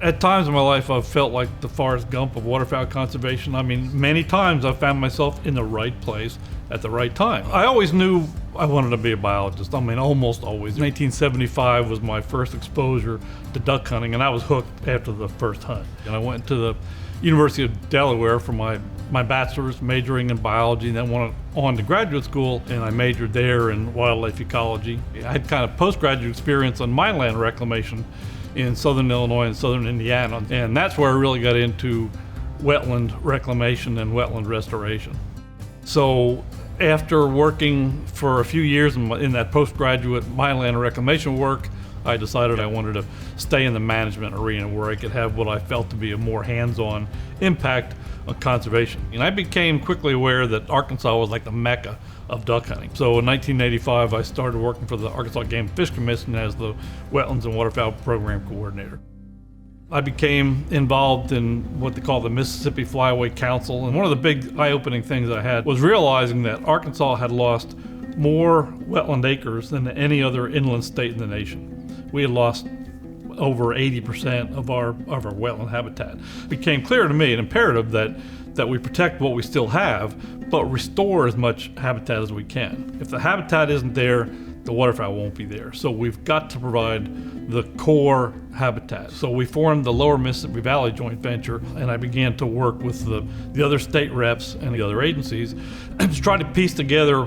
At times in my life, I've felt like the Forrest Gump of waterfowl conservation. I mean, many times I've found myself in the right place at the right time. I always knew I wanted to be a biologist. I mean, almost always. 1975 was my first exposure to duck hunting, and I was hooked after the first hunt. And I went to the University of Delaware for my bachelor's, majoring in biology, and then went on to graduate school, and I majored there in wildlife ecology. I had kind of postgraduate experience on mine land reclamation in southern Illinois and southern Indiana, and that's where I really got into wetland reclamation and wetland restoration. So after working for a few years in that postgraduate mine land reclamation work, I decided I wanted to stay in the management arena where I could have what I felt to be a more hands-on impact on conservation. And I became quickly aware that Arkansas was like the mecca of duck hunting. So in 1985, I started working for the Arkansas Game and Fish Commission as the Wetlands and Waterfowl Program Coordinator. I became involved in what they call the Mississippi Flyway Council. And one of the big eye-opening things I had was realizing that Arkansas had lost more wetland acres than any other inland state in the nation. We had lost over 80% of our wetland habitat. It became clear to me, an imperative, that we protect what we still have, but restore as much habitat as we can. If the habitat isn't there, the waterfowl won't be there. So we've got to provide the core habitat. So we formed the Lower Mississippi Valley Joint Venture, and I began to work with the other state reps and the other agencies to try to piece together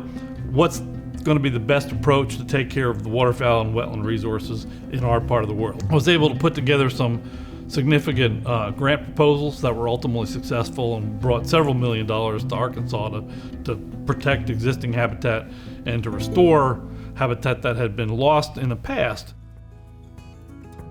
what's going to be the best approach to take care of the waterfowl and wetland resources in our part of the world. I was able to put together some significant grant proposals that were ultimately successful and brought several $1 million to Arkansas to protect existing habitat and to restore habitat that had been lost in the past.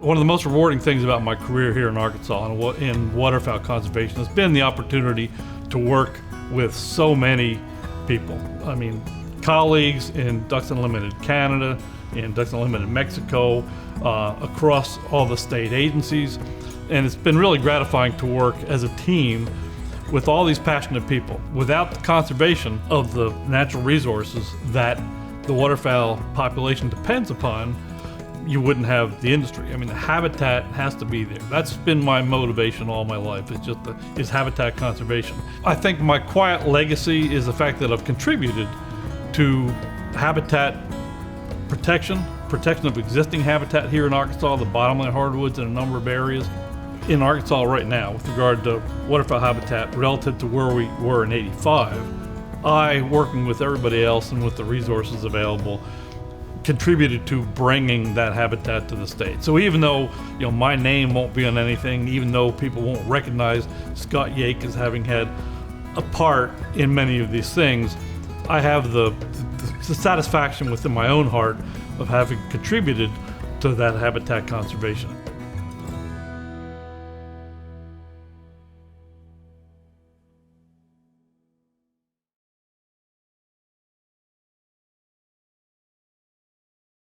One of the most rewarding things about my career here in Arkansas and in waterfowl conservation has been the opportunity to work with so many people. I mean, colleagues in Ducks Unlimited Canada, in Ducks Unlimited Mexico, across all the state agencies. And it's been really gratifying to work as a team with all these passionate people. Without the conservation of the natural resources that the waterfowl population depends upon, you wouldn't have the industry. I mean, the habitat has to be there. That's been my motivation all my life. It's habitat conservation. I think my quiet legacy is the fact that I've contributed to habitat protection of existing habitat here in Arkansas, the bottomland hardwoods in a number of areas. In Arkansas right now, with regard to waterfowl habitat relative to where we were in '85, I, working with everybody else and with the resources available, contributed to bringing that habitat to the state. So even though my name won't be on anything, even though people won't recognize Scott Yaich as having had a part in many of these things, I have the satisfaction within my own heart of having contributed to that habitat conservation.